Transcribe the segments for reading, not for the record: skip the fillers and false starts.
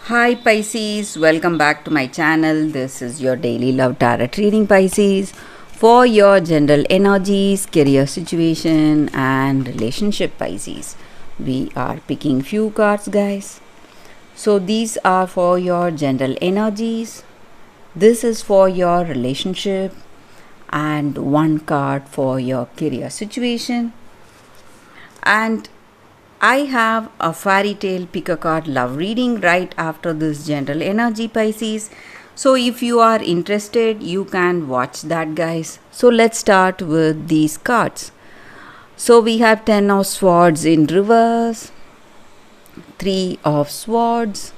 Hi Pisces, welcome back to my channel. This is your daily love tarot reading, Pisces, for your general energies, career situation and relationship, Pisces. We are picking few cards, guys. So these are for your general energies. This is for your relationship and one card for your career situation. And I have a fairy tale pick a card love reading right after this general energy, Pisces. So if you are interested, you can watch that, guys. So let's start with these cards. So we have 10 of swords in reverse, 3 of swords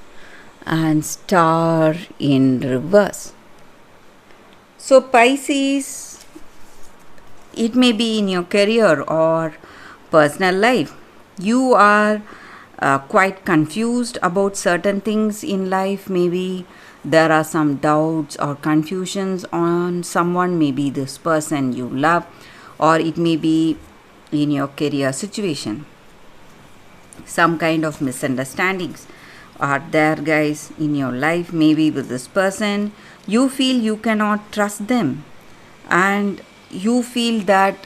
and star in reverse. So Pisces, it may be in your career or personal life. You are quite confused about certain things in life. Maybe there are some doubts or confusions on someone, maybe this person you love, or it may be in your career situation. Some kind of misunderstandings are there, guys, in your life. Maybe with this person, you feel you cannot trust them, and you feel that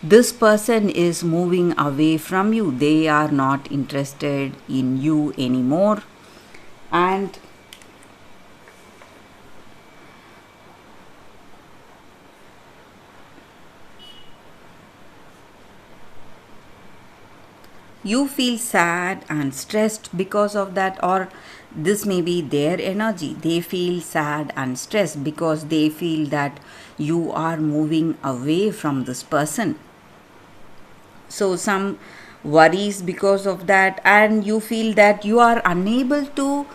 this person is moving away from you. They are not interested in you anymore. And you feel sad and stressed because of that, or this may be their energy. They feel sad and stressed because they feel that you are moving away from this person. So some worries because of that, and you feel that you are unable to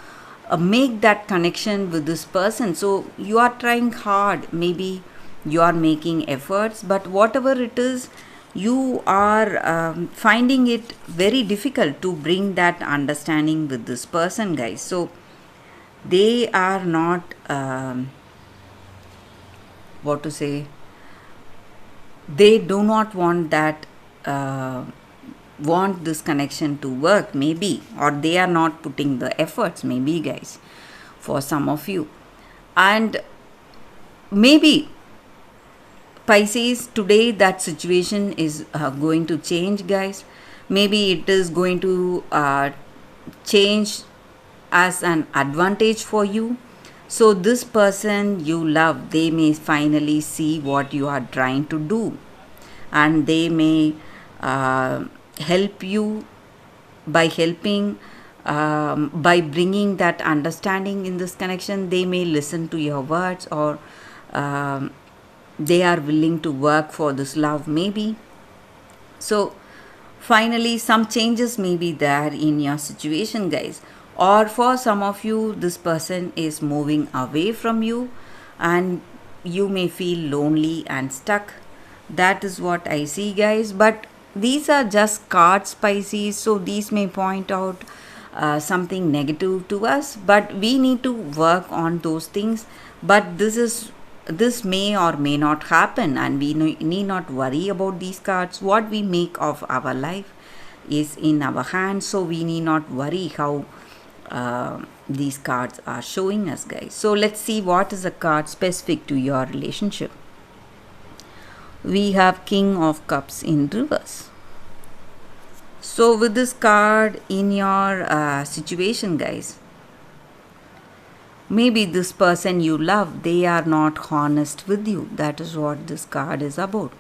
make that connection with this person. So you are trying hard, maybe you are making efforts, but whatever it is, you are finding it very difficult to bring that understanding with this person, guys. So they are not what to say, they do not want that want this connection to work, maybe, or they are not putting the efforts, maybe, guys, for some of you. And maybe Pisces, today that situation is going to change, guys. Maybe it is going to change as an advantage for you. So this person you love, they may finally see what you are trying to do, and they may help you by helping, by bringing that understanding in this connection. They may listen to your words, or um, they are willing to work for this love, maybe. So finally some changes may be there in your situation, guys. Or for some of you, this person is moving away from you, and you may feel lonely and stuck. That is what I see, guys. But these are just cards, Pisces, so these may point out something negative to us, but we need to work on those things. But this may or may not happen, and we need not worry about these cards. What we make of our life is in our hands, so we need not worry how these cards are showing us, guys. So let's see what is a card specific to your relationship. We have King of Cups in reverse. So with this card in your situation, guys, maybe this person you love, they are not honest with you. That is what this card is about.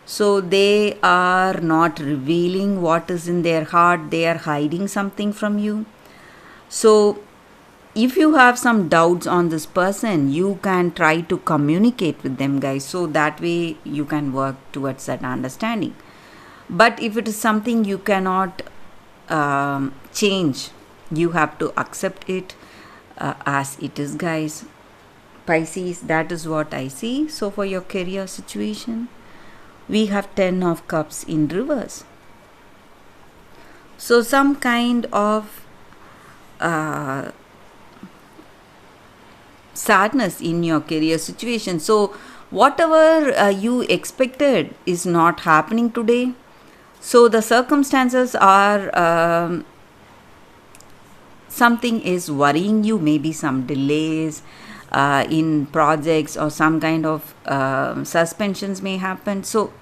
So they are not revealing what is in their heart. They are hiding something from you. So if you have some doubts on this person, you can try to communicate with them, guys. So that way you can work towards that understanding. But if it is something you cannot change, you have to accept it as it is, guys. Pisces, that is what I see. So for your career situation, we have 10 of Cups in reverse. So some kind of sadness in your career situation. So whatever you expected is not happening today. So the circumstances are something is worrying you, maybe some delays in projects or some kind of suspensions may happen. So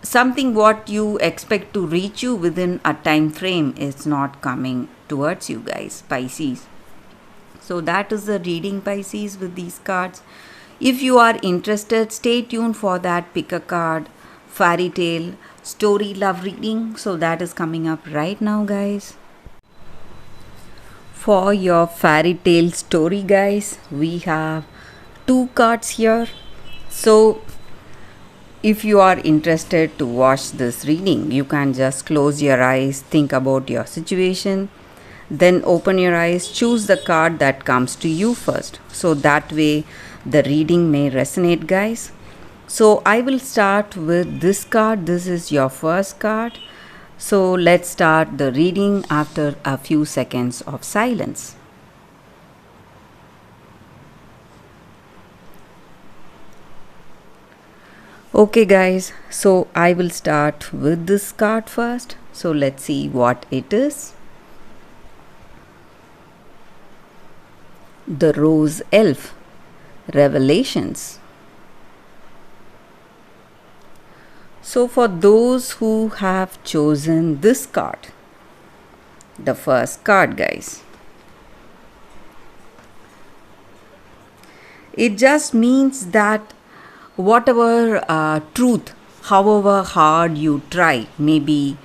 something what you expect to reach you within a time frame is not coming towards you guys, Pisces. So that is the reading, Pisces, with these cards. If you are interested, stay tuned for that pick a card fairy tale story love reading. So that is coming up right now, guys. For your fairy tale story, guys, we have two cards here. So if you are interested to watch this reading, you can just close your eyes, think about your situation, then open your eyes, choose the card that comes to you first. So that way the reading may resonate, guys. So I will start with this card. This is your first card. So let's start the reading after a few seconds of silence. Okay, guys, so I will start with this card first. So let's see what it is. The Rose Elf, Revelations. So for those who have chosen this card, the first card, guys, it just means that whatever truth, however hard you try, maybe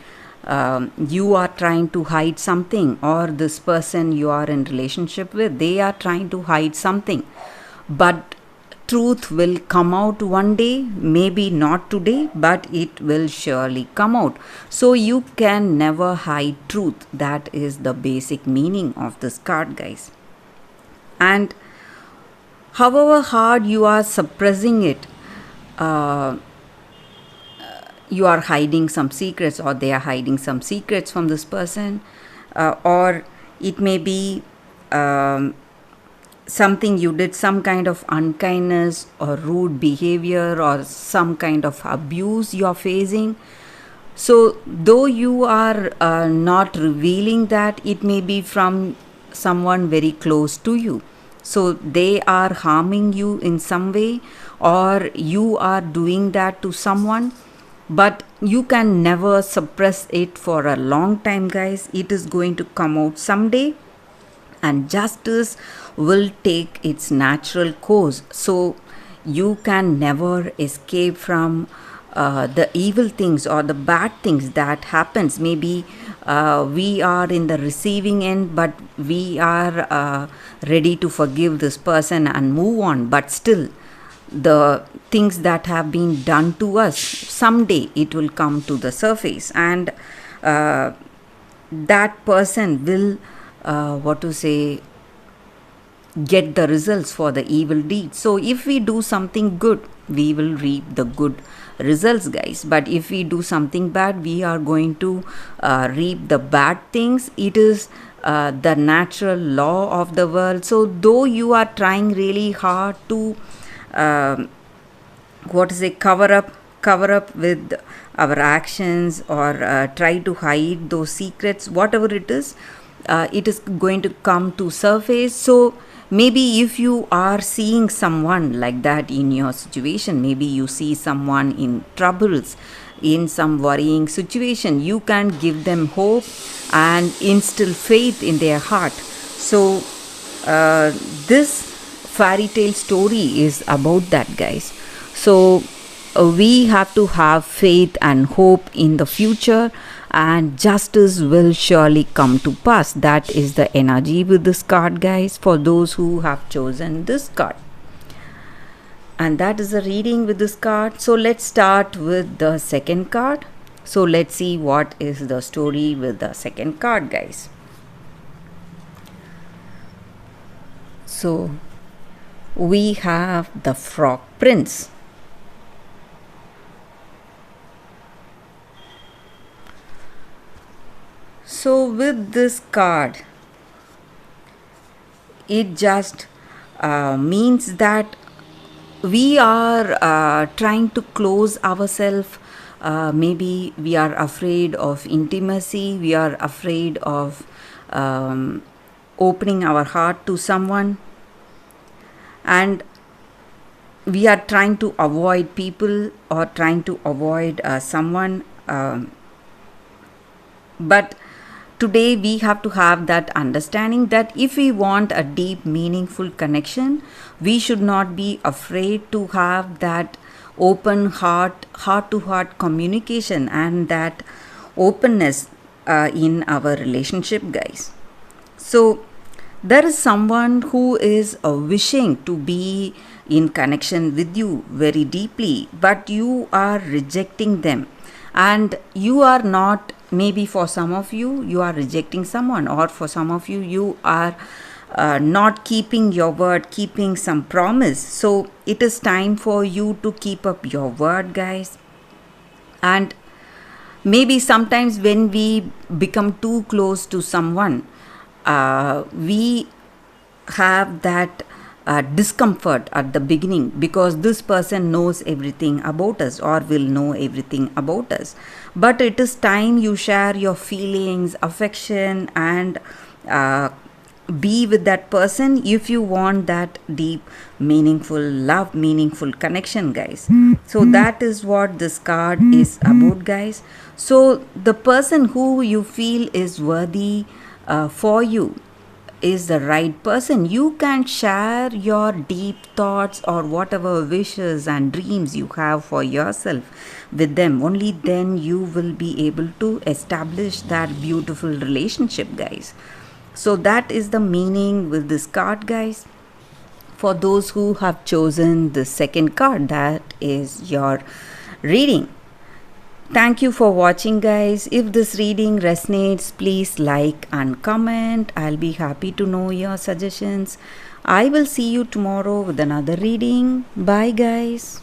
you are trying to hide something, or this person you are in relationship with, they are trying to hide something, but truth will come out one day, maybe not today, but it will surely come out. So you can never hide truth. That is the basic meaning of this card, guys. And however hard you are suppressing it, you are hiding some secrets, or they are hiding some secrets from this person, or it may be something you did, some kind of unkindness or rude behavior or some kind of abuse you are facing. So though you are not revealing that, it may be from someone very close to you. So they are harming you in some way, or you are doing that to someone, but you can never suppress it for a long time, guys. It is going to come out someday, and justice will take its natural course. So you can never escape from the evil things or the bad things that happens. Maybe we are in the receiving end, but we are ready to forgive this person and move on, but still the things that have been done to us, someday it will come to the surface, and that person will get the results for the evil deed. So if we do something good, we will reap the good results, guys, but if we do something bad, we are going to reap the bad things. It is the natural law of the world. So though you are trying really hard to cover up with our actions, or try to hide those secrets, whatever it is going to come to surface. So maybe if you are seeing someone like that in your situation, maybe you see someone in troubles, in some worrying situation, you can give them hope and instill faith in their heart. So this fairy tale story is about that, guys. So we have to have faith and hope in the future, and justice will surely come to pass. That is the energy with this card, guys, for those who have chosen this card. And that is the reading with this card. So let's start with the second card. So let's see what is the story with the second card, guys. So we have the Frog Prince. So with this card, it just means that we are trying to close ourselves. Maybe we are afraid of intimacy, we are afraid of opening our heart to someone, and we are trying to avoid people or trying to avoid someone, but today we have to have that understanding that if we want a deep meaningful connection, we should not be afraid to have that open heart to heart communication and that openness in our relationship, guys. So there is someone who is wishing to be in connection with you very deeply, but you are rejecting them, and you are not, maybe for some of you, you are rejecting someone, or for some of you, you are not keeping your word, keeping some promise. So it is time for you to keep up your word, guys. And maybe sometimes when we become too close to someone, we have that discomfort at the beginning, because this person knows everything about us or will know everything about us. But it is time you share your feelings, affection, and be with that person if you want that deep, meaningful love, meaningful connection, guys. So that is what this card is about, guys. So the person who you feel is worthy for you is the right person. You can share your deep thoughts or whatever wishes and dreams you have for yourself with them. Only then you will be able to establish that beautiful relationship, guys. So that is the meaning with this card, guys. For those who have chosen the second card, that is your reading. Thank you for watching, guys. If this reading resonates, please like and comment. I'll be happy to know your suggestions. I will see you tomorrow with another reading. Bye, guys.